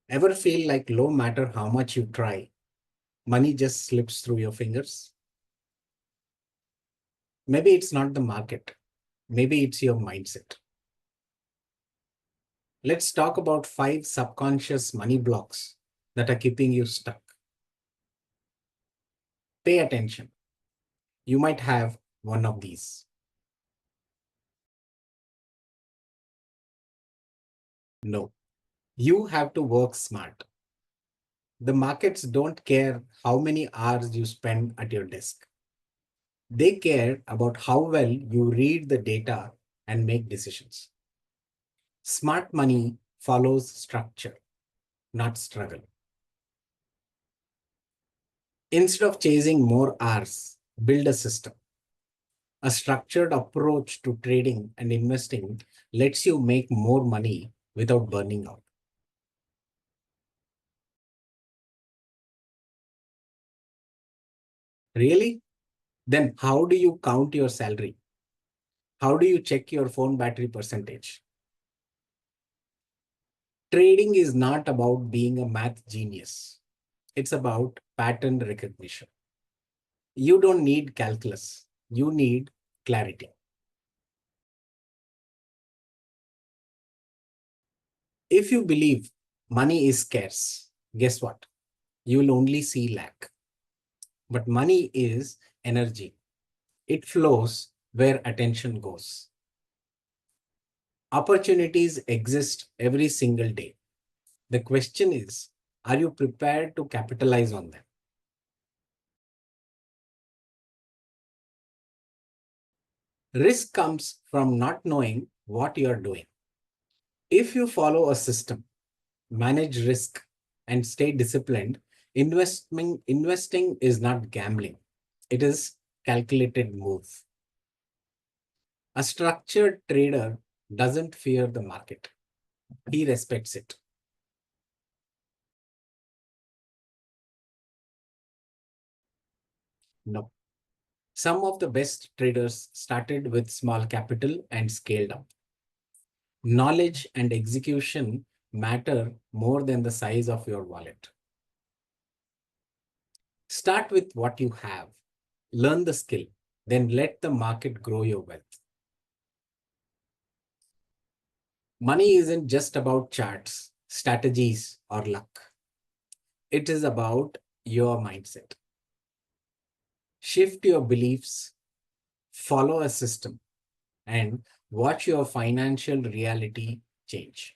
Ever feel like no matter how much you try, money just slips through your fingers? Maybe it's not the market. Maybe it's your mindset. Let's talk about 5 subconscious money blocks that are keeping you stuck. Pay attention. You might have one of these. No, you have to work smart. The markets don't care how many hours you spend at your desk. They care about how well you read the data and make decisions. Smart money follows structure, not struggle. Instead of chasing more hours, build a system. A structured approach to trading and investing lets you make more money without burning out. Really? Then how do you count your salary? How do you check your phone battery percentage? Trading is not about being a math genius. It's about pattern recognition. You don't need calculus. You need clarity. If you believe money is scarce, guess what? You will only see lack. But money is energy. It flows where attention goes. Opportunities exist every single day. The question is, are you prepared to capitalize on them? Risk comes from not knowing what you are doing. If you follow a system, manage risk, and stay disciplined, investing is not gambling. It is calculated move. A structured trader doesn't fear the market. He respects it. No. Some of the best traders started with small capital and scaled up. Knowledge and execution matter more than the size of your wallet. Start with what you have, learn the skill, then let the market grow your wealth. Money isn't just about charts, strategies, or luck. It is about your mindset. Shift your beliefs, follow a system, and watch your financial reality change.